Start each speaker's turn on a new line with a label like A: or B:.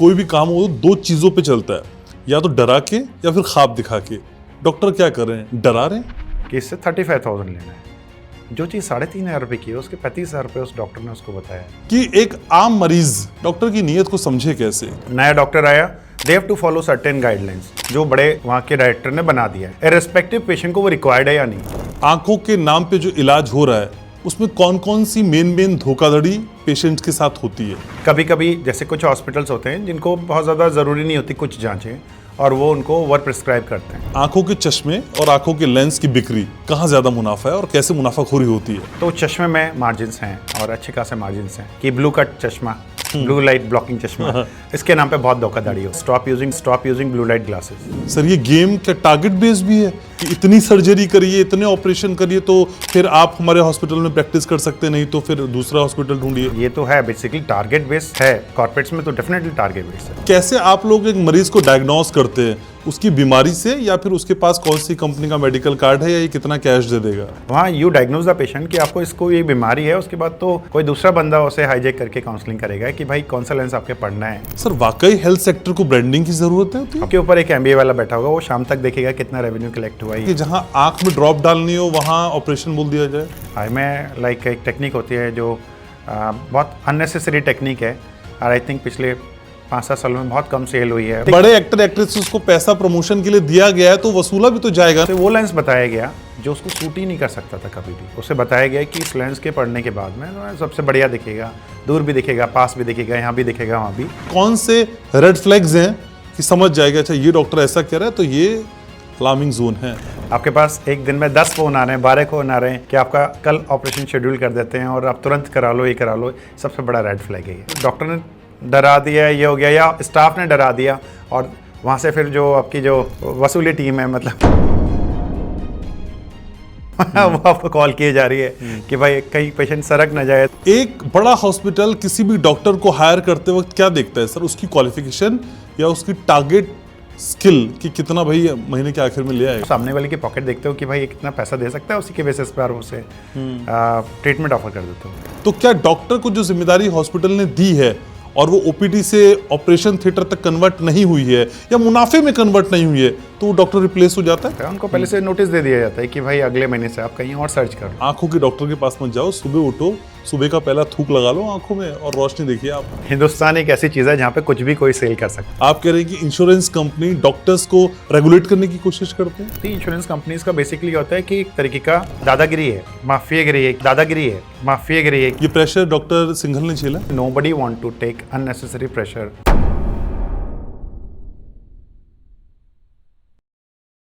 A: कोई भी काम हो दो चीजों पे चलता है, या तो डरा के या फिर ख्वाब दिखा के। डॉक्टर क्या कर रहे हैं, डरा रहे हैं
B: कि इससे 35,000 लेना है। जो चीज़ 3,500 रुपये की है उसके 35,000 रुपये उस डॉक्टर ने उसको बताया
A: कि एक आम मरीज डॉक्टर की नीयत को समझे कैसे।
B: नया डॉक्टर आया, they have to follow certain guidelines जो बड़े वहाँ के डायरेक्टर ने बना दिया है। इर्रेस्पेक्टिव पेशेंट को वो रिक्वायर्ड है या नहीं।
A: आंखों के नाम पे जो इलाज हो रहा है उसमें कौन कौन सी मेन धोखाधड़ी पेशेंट्स के साथ होती है।
B: कभी कभी जैसे कुछ हॉस्पिटल्स होते हैं जिनको बहुत ज़्यादा ज़रूरी नहीं होती कुछ जांचें, और वो उनको ओवर प्रिस्क्राइब करते हैं।
A: आंखों के चश्मे और आंखों के लेंस की बिक्री कहाँ ज्यादा मुनाफा है और कैसे मुनाफाखोरी होती है।
B: तो चश्मे में मार्जिन्स हैं और अच्छे खासे मार्जिन्स हैं कि ब्लू कट चश्मा, ब्लू लाइट ब्लॉकिंग चश्मा, इसके नाम पे बहुत धोखाधड़ी हो। Stop using blue light glasses.
A: Sir ये गेम क्या टारगेट बेस भी है कि इतनी सर्जरी करिए, इतने ऑपरेशन करिए तो फिर आप हमारे हॉस्पिटल में प्रैक्टिस कर सकते, नहीं तो फिर दूसरा हॉस्पिटल ढूंढिए।
B: ये तो है बेसिकली टारगेट बेस्ड है, कॉर्पोरेट्स में तो डेफिनेटली टारगेट बेस्ड है।
A: कैसे आप लोग एक मरीज को डायग्नोस करते हैं, उसकी बीमारी से, या फिर उसके पास कौन सी कंपनी का मेडिकल कार्ड है या ये कितना कैश दे देगा।
B: वहाँ यू डायग्नोज द पेशेंट कि आपको इसको ये बीमारी है, उसके बाद तो कोई दूसरा बंदा उसे हाईजेक करके काउंसलिंग करेगा कि भाई कौन सा लेंस आपके पढ़ना है।
A: सर वाकई हेल्थ सेक्टर को ब्रांडिंग की जरूरत है।
B: आपके ऊपर एक MBA वाला बैठा होगा, वो शाम तक देखेगा कितना रेवेन्यू कलेक्ट हुआ है।
A: कि जहां आंख में ड्रॉप डालनी हो वहां ऑपरेशन बोल दिया जाए।
B: आई में लाइक एक टेक्निक होती है जो बहुत अननेसेसरी टेक्निक है, और आई थिंक पिछले 5-7 सालों में बहुत कम सेल हुई है।
A: बड़े एक्टर एक्ट्रेसेस को पैसा प्रमोशन के लिए दिया गया है तो वसूला भी तो जाएगा।
B: तो वो लेंस बताया गया जो उसको सूट ही नहीं कर सकता था कभी भी। उसे बताया गया कि इस लेंस के पढ़ने के बाद में सबसे बढ़िया दिखेगा, दूर भी दिखेगा, पास भी दिखेगा, यहाँ भी दिखेगा, वहाँ भी।
A: कौन से रेड फ्लैग्स हैं कि समझ जाएगा अच्छा ये डॉक्टर ऐसा कह रहा है तो ये अलार्मिंग जोन है।
B: आपके पास एक दिन में 10 फोन आ रहे हैं, 12 फोन आ रहे हैं कि आपका कल ऑपरेशन शेड्यूल कर देते हैं और आप तुरंत करा लो, ये करा लो। सबसे बड़ा रेड फ्लैग है ये। डॉक्टर ने डरा दिया, ये हो गया, या स्टाफ ने डरा दिया, और वहाँ से फिर जो आपकी जो वसूली टीम है मतलब वो आपको कॉल किए जा रही है कि भाई कहीं पेशेंट सरक ना जाए।
A: एक बड़ा हॉस्पिटल किसी भी डॉक्टर को हायर करते वक्त क्या देखता है सर, उसकी क्वालिफिकेशन या उसकी टारगेट स्किल कि कितना भाई महीने के आखिर में ले आएगा।
B: सामने वाले की पॉकेट देखते हो कि भाई ये कितना पैसा दे सकता है, उसी के बेसिस पर उसे ट्रीटमेंट ऑफर कर देते हो।
A: तो क्या डॉक्टर को जो जिम्मेदारी हॉस्पिटल ने दी है और वो ओपीडी से ऑपरेशन थिएटर तक कन्वर्ट नहीं हुई है या मुनाफे में कन्वर्ट नहीं हुई है तो वो डॉक्टर रिप्लेस हो जाता है।
B: उनको पहले से नोटिस दे दिया जाता है कि भाई अगले महीने से आप कहीं और सर्च करो।
A: आंखों के डॉक्टर के पास मत जाओ, सुबह उठो, सुबह का पहला थूक लगा लो आंखों में और रोशनी देखिए आप।
B: हिंदुस्तान एक ऐसी चीज है जहाँ पे कुछ भी कोई सेल कर सकता है।
A: आप कह रहे हैं कि इंश्योरेंस कंपनी डॉक्टर्स को रेगुलेट करने की कोशिश करते हैं।
B: इंश्योरेंस कंपनीज का बेसिकली होता है कि एक तरीके का दादागिरी है, माफियागिरी है, दादागिरी है, माफियागिरी है।
A: ये प्रेशर डॉक्टर सिंघल ने झेला।
B: Nobody want to take unnecessary pressure.